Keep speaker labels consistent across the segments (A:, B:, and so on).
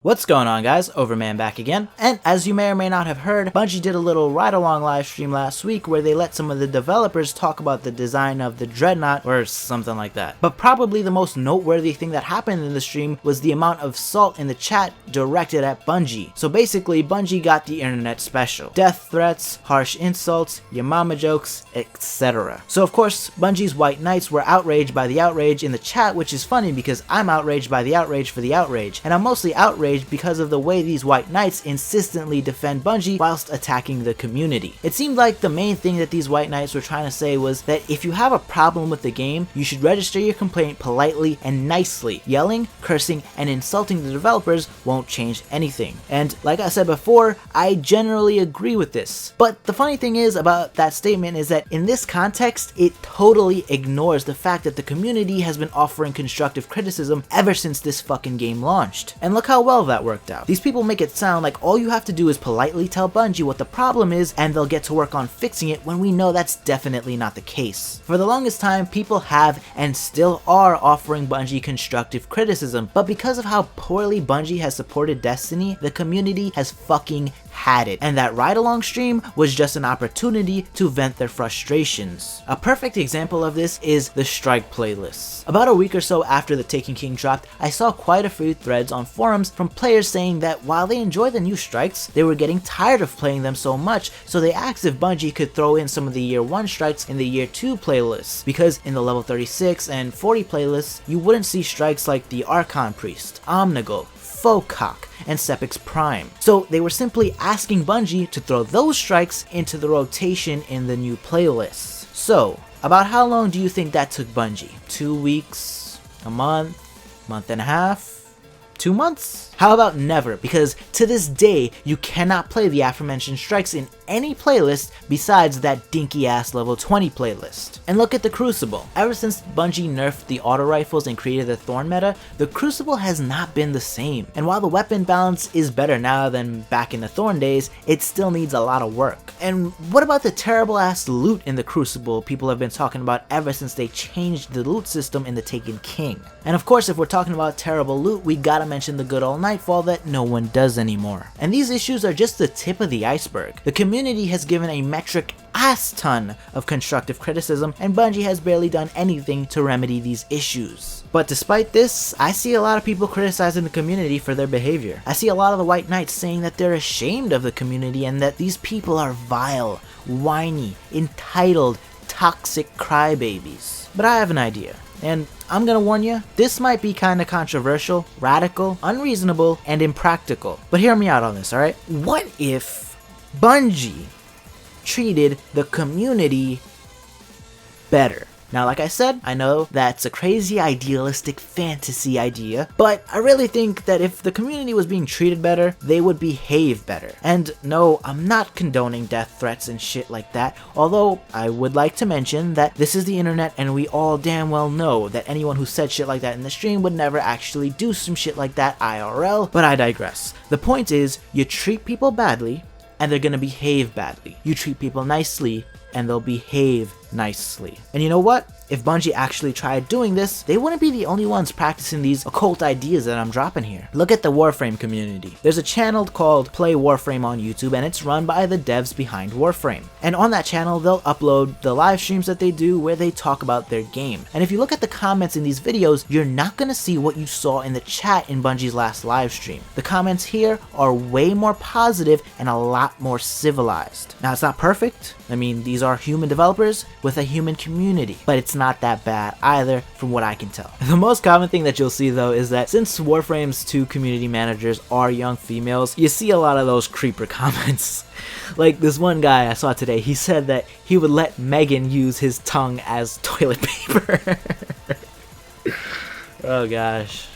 A: What's going on, guys? Overman back again, and as you may or may not have heard, Bungie did a little ride-along live stream last week where they let some of the developers talk about the design of the Dreadnought or something like that. But probably the most noteworthy thing that happened in the stream was the amount of salt in the chat directed at Bungie. So basically, Bungie got the internet special. Death threats, harsh insults, your mama jokes, etc. So of course, Bungie's White Knights were outraged by the outrage in the chat, which is funny because I'm outraged by the outrage for the outrage, and I'm mostly outraged because of the way these White Knights insistently defend Bungie whilst attacking the community. It seemed like the main thing that these White Knights were trying to say was that if you have a problem with the game, you should register your complaint politely and nicely. Yelling, cursing, and insulting the developers won't change anything. And like I said before, I generally agree with this. But the funny thing is about that statement is that in this context, it totally ignores the fact that the community has been offering constructive criticism ever since this fucking game launched. And look how well that worked out. These people make it sound like all you have to do is politely tell Bungie what the problem is and they'll get to work on fixing it, when we know that's definitely not the case. For the longest time, people have and still are offering Bungie constructive criticism, but because of how poorly Bungie has supported Destiny, the community has fucking had it, and that ride-along stream was just an opportunity to vent their frustrations. A perfect example of this is the Strike playlists. About a week or so after the Taken King dropped, I saw quite a few threads on forums from players saying that while they enjoy the new strikes, they were getting tired of playing them so much, so they asked if Bungie could throw in some of the Year 1 strikes in the Year 2 playlists, because in the level 36 and 40 playlists, you wouldn't see strikes like the Archon Priest, Omnigul, Focok, and Sepix Prime. So they were simply asking Bungie to throw those strikes into the rotation in the new playlists. So, about how long do you think that took Bungie? 2 weeks? A month? Month and a half? 2 months? How about never? Because to this day, you cannot play the aforementioned strikes in any playlist besides that dinky ass level 20 playlist. And look at the Crucible. Ever since Bungie nerfed the auto rifles and created the Thorn meta, the Crucible has not been the same. And while the weapon balance is better now than back in the Thorn days, it still needs a lot of work. And what about the terrible ass loot in the Crucible people have been talking about ever since they changed the loot system in the Taken King? And of course, if we're talking about terrible loot, we gotta mention the good old Nightfall that no one does anymore. And these issues are just the tip of the iceberg. The community has given a metric ass ton of constructive criticism, and Bungie has barely done anything to remedy these issues. But despite this, I see a lot of people criticizing the community for their behavior. I see a lot of the White Knights saying that they're ashamed of the community and that these people are vile, whiny, entitled, toxic crybabies. But I have an idea. And I'm gonna warn you, this might be kinda controversial, radical, unreasonable, and impractical. But hear me out on this, alright? What if Bungie treated the community better? Now, like I said, I know that's a crazy idealistic fantasy idea, but I really think that if the community was being treated better, they would behave better. And no, I'm not condoning death threats and shit like that, although I would like to mention that this is the internet and we all damn well know that anyone who said shit like that in the stream would never actually do some shit like that IRL, but I digress. The point is, you treat people badly, and they're gonna behave badly. You treat people nicely, and they'll behave nicely. And you know what? If Bungie actually tried doing this, they wouldn't be the only ones practicing these occult ideas that I'm dropping here. Look at the Warframe community. There's a channel called Play Warframe on YouTube, and it's run by the devs behind Warframe. And on that channel, they'll upload the live streams that they do where they talk about their game. And if you look at the comments in these videos, you're not gonna see what you saw in the chat in Bungie's last live stream. The comments here are way more positive and a lot more civilized. Now, it's not perfect. I mean, these are human developers with a human community, but it's not that bad either from what I can tell. The most common thing that you'll see though is that since Warframe's 2 community managers are young females, you see a lot of those creeper comments. Like this one guy I saw today, he said that he would let Megan use his tongue as toilet paper. Oh gosh.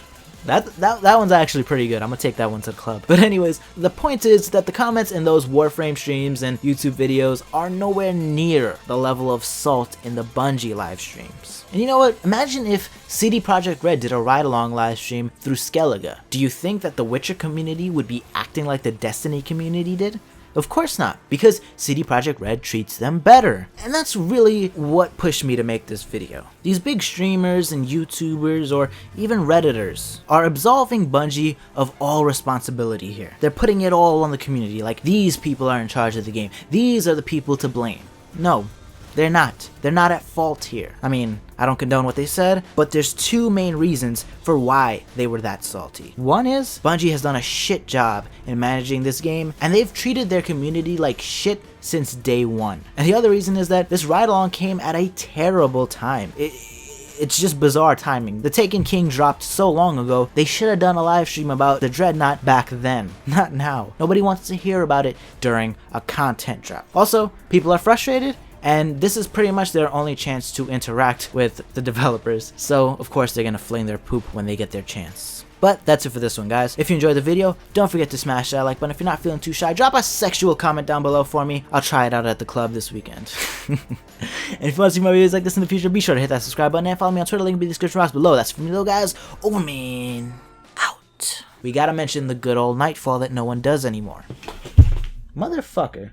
A: That one's actually pretty good. I'm gonna take that one to the club. But anyways, the point is that the comments in those Warframe streams and YouTube videos are nowhere near the level of salt in the Bungie live streams. And you know what? Imagine if CD Projekt Red did a ride-along live stream through Skellige. Do you think that the Witcher community would be acting like the Destiny community did? Of course not, because CD Projekt Red treats them better. And that's really what pushed me to make this video. These big streamers and YouTubers or even Redditors are absolving Bungie of all responsibility here. They're putting it all on the community, like these people are in charge of the game. These are the people to blame. No, they're not. They're not at fault here. I mean, I don't condone what they said, but there's two main reasons for why they were that salty. One is, Bungie has done a shit job in managing this game, and they've treated their community like shit since day one. And the other reason is that this ride-along came at a terrible time. It's just bizarre timing. The Taken King dropped so long ago, they should have done a live stream about the Dreadnought back then, not now. Nobody wants to hear about it during a content drop. Also, people are frustrated, and this is pretty much their only chance to interact with the developers. So, of course, they're gonna fling their poop when they get their chance. But that's it for this one, guys. If you enjoyed the video, don't forget to smash that like button. If you're not feeling too shy, drop a sexual comment down below for me. I'll try it out at the club this weekend. And if you want to see more videos like this in the future, be sure to hit that subscribe button and follow me on Twitter. Link will be in the description box below. That's from me, little guys. Over, man. Out. We gotta mention the good old Nightfall that no one does anymore. Motherfucker.